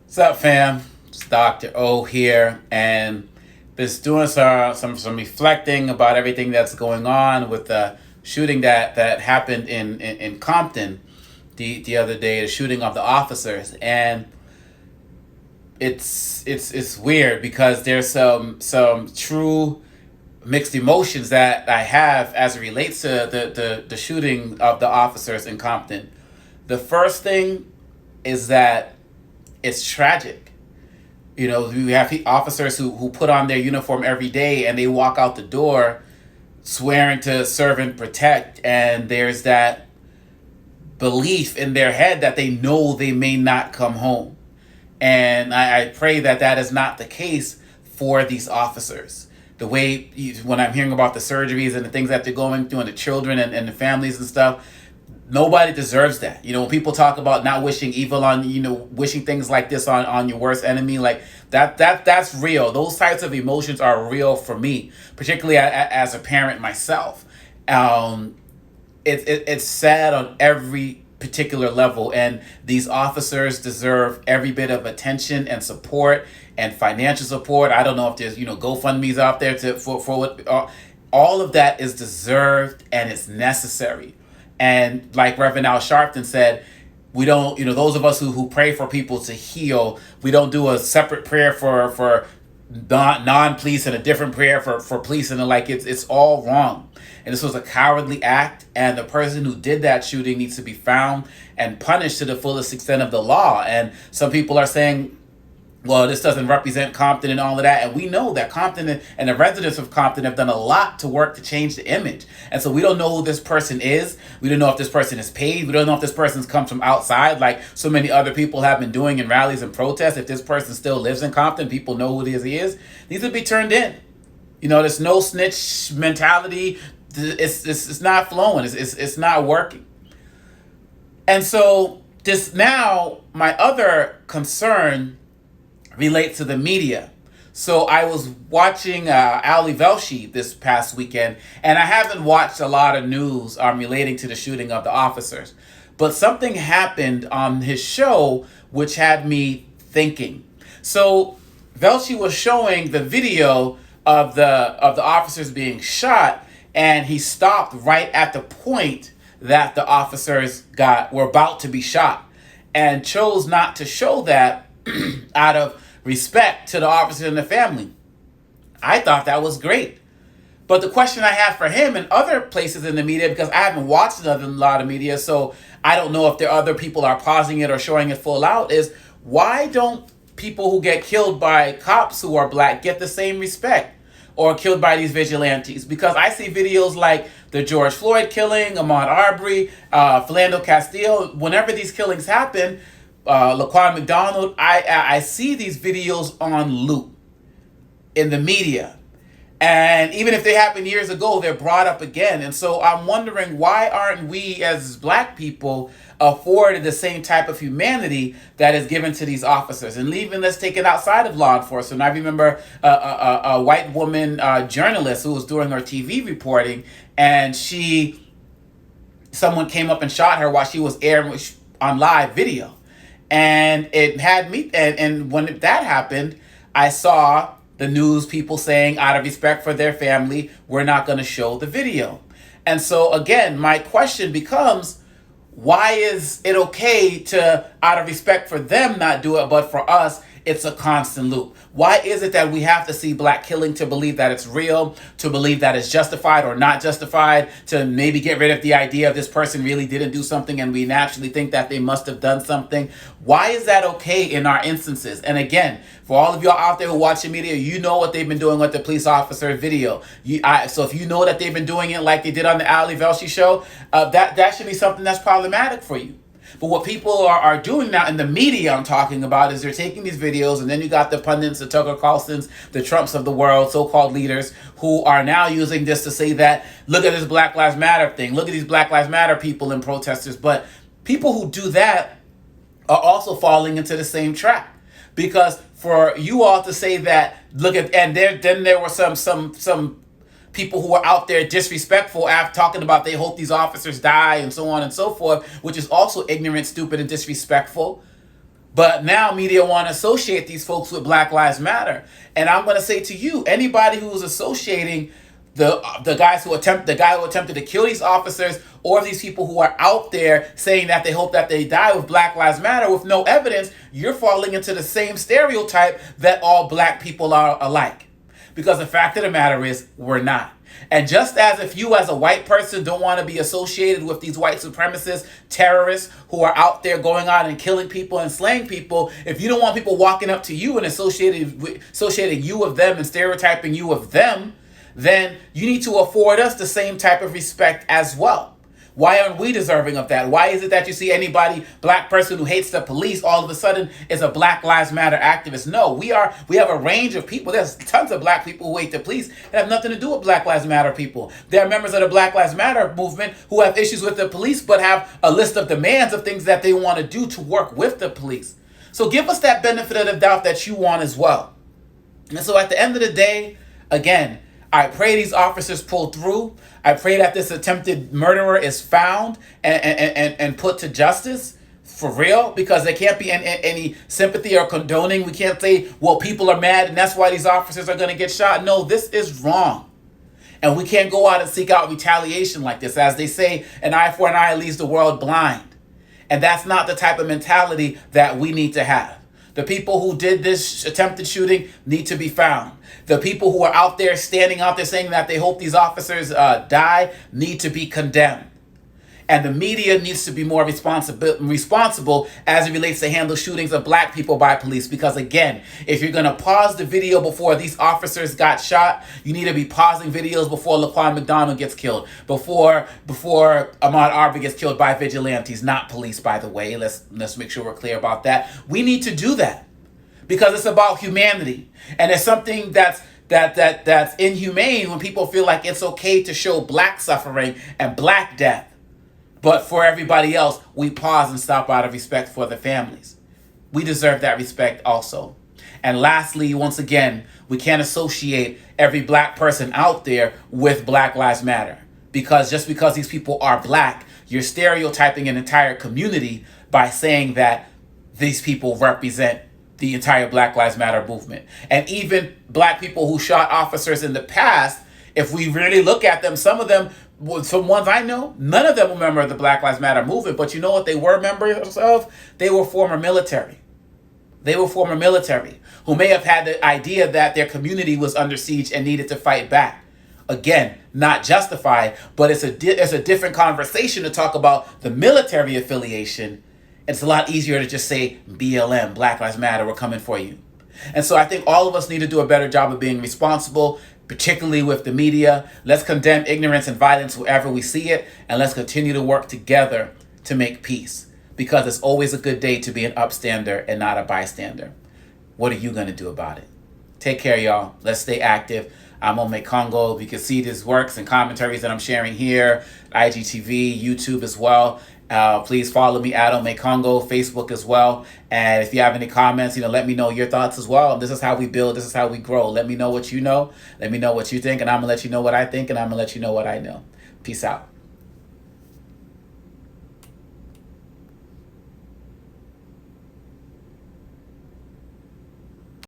What's up, fam? It's Dr. O here, and just doing some reflecting about everything that's going on with the shooting that happened in Compton the other day, the shooting of the officers. And it's weird because there's some true mixed emotions that I have as it relates to the shooting of the officers in Compton. The first thing is that it's tragic. You know, we have officers who put on their uniform every day and they walk out the door swearing to serve and protect, and there's that belief in their head that they know they may not come home. And I pray that that is not the case for these officers. The way, when I'm hearing about the surgeries and the things that they're going through and the children and the families and stuff, nobody deserves that. You know, when people talk about not wishing evil on, wishing things like this on your worst enemy, like that's real. Those types of emotions are real for me, particularly as a parent myself. It's sad on every particular level, and these officers deserve every bit of attention and support and financial support. I don't know if there's GoFundMe's out there for what all of that is deserved and it's necessary. And like Reverend Al Sharpton said, we don't, those of us who pray for people to heal, we don't do a separate prayer for non-police and a different prayer for police, and like it's all wrong. And this was a cowardly act, and the person who did that shooting needs to be found and punished to the fullest extent of the law. And some people are saying, well, this doesn't represent Compton and all of that. And we know that Compton and the residents of Compton have done a lot to work to change the image. And so we don't know who this person is. We don't know if this person is paid. We don't know if this person comes from outside, like so many other people have been doing in rallies and protests. If this person still lives in Compton, people know who he is. Needs to be turned in. There's no snitch mentality. It's not flowing. It's not working. And so this now, my other concern relates to the media. So I was watching Ali Velshi this past weekend, and I haven't watched a lot of news relating to the shooting of the officers. But something happened on his show which had me thinking. So Velshi was showing the video of the officers being shot, and he stopped right at the point that the officers were about to be shot, and chose not to show that out of respect to the officers and the family. I thought that was great. But the question I have for him and other places in the media, because I haven't watched a lot of media, so I don't know if there other people are pausing it or showing it full out, is why don't people who get killed by cops who are black get the same respect, or killed by these vigilantes? Because I see videos like the George Floyd killing, Ahmaud Arbery, Philando Castile. Whenever these killings happen, Laquan McDonald, I see these videos on loop in the media. And even if they happened years ago, they're brought up again. And so I'm wondering, why aren't we as black people afforded the same type of humanity that is given to these officers? And even let's take it outside of law enforcement. I remember a white woman journalist who was doing her TV reporting, and someone came up and shot her while she was airing on live video. And it had me, and when that happened, I saw the news people saying, out of respect for their family, we're not going to show the video. And so again, my question becomes, why is it okay to, out of respect for them, not do it, but for us, it's a constant loop? Why is it that we have to see black killing to believe that it's real, to believe that it's justified or not justified, to maybe get rid of the idea of this person really didn't do something and we naturally think that they must have done something? Why is that okay in our instances? And again, for all of y'all out there who watch the media, you know what they've been doing with the police officer video. So if you know that they've been doing it like they did on the Ali Velshi show, that should be something that's problematic for you. But what people are doing now in the media I'm talking about is they're taking these videos, and then you got the pundits, the Tucker Carlsons, the Trumps of the world, so-called leaders, who are now using this to say that, look at this Black Lives Matter thing, look at these Black Lives Matter people and protesters. But people who do that are also falling into the same trap. Because for you all to say that, then there were some people who are out there disrespectful after talking about they hope these officers die and so on and so forth, which is also ignorant, stupid, and disrespectful. But now media want to associate these folks with Black Lives Matter. And I'm going to say to you, anybody who's associating the guy who attempted to kill these officers, or these people who are out there saying that they hope that they die with Black Lives Matter with no evidence, you're falling into the same stereotype that all black people are alike. Because the fact of the matter is, we're not. And just as if you as a white person don't want to be associated with these white supremacist terrorists who are out there going out and killing people and slaying people, if you don't want people walking up to you and associating you with them and stereotyping you with them, then you need to afford us the same type of respect as well. Why aren't we deserving of that? Why is it that you see anybody, black person who hates the police, all of a sudden is a Black Lives Matter activist? No, we have a range of people. There's tons of black people who hate the police that have nothing to do with Black Lives Matter people. There are members of the Black Lives Matter movement who have issues with the police but have a list of demands of things that they want to do to work with the police. So give us that benefit of the doubt that you want as well. And so at the end of the day, again, I pray these officers pull through. I pray that this attempted murderer is found and put to justice for real, because there can't be any sympathy or condoning. We can't say, well, people are mad and that's why these officers are going to get shot. No, this is wrong. And we can't go out and seek out retaliation like this. As they say, an eye for an eye leaves the world blind. And that's not the type of mentality that we need to have. The people who did this attempted shooting need to be found. The people who are out there standing out there saying that they hope these officers die need to be condemned. And the media needs to be more responsible as it relates to handle shootings of black people by police. Because again, if you're going to pause the video before these officers got shot, you need to be pausing videos before Laquan McDonald gets killed, before Ahmaud Arbery gets killed by vigilantes, not police, by the way. Let's make sure we're clear about that. We need to do that because it's about humanity. And it's something that's inhumane when people feel like it's okay to show black suffering and black death. But for everybody else, we pause and stop out of respect for the families. We deserve that respect also. And lastly, once again, we can't associate every black person out there with Black Lives Matter. Because just because these people are black, you're stereotyping an entire community by saying that these people represent the entire Black Lives Matter movement. And even black people who shot officers in the past, if we really look at them, some of them, some ones I know, none of them were members of the Black Lives Matter movement. But you know what they were members of? They were former military. They were former military who may have had the idea that their community was under siege and needed to fight back. Again, not justified, but it's a different conversation to talk about the military affiliation. It's a lot easier to just say BLM, Black Lives Matter, we're coming for you. And so I think all of us need to do a better job of being responsible, particularly with the media. Let's condemn ignorance and violence wherever we see it, and let's continue to work together to make peace, because it's always a good day to be an upstander and not a bystander. What are you going to do about it? Take care, y'all. Let's stay active. I'm on Congo. You can see these works and commentaries that I'm sharing here, IGTV, YouTube as well. Please follow me at Congo, Facebook as well. And if you have any comments, let me know your thoughts as well. This is how we build. This is how we grow. Let me know what you know. Let me know what you think. And I'm going to let you know what I think. And I'm going to let you know what I know. Peace out.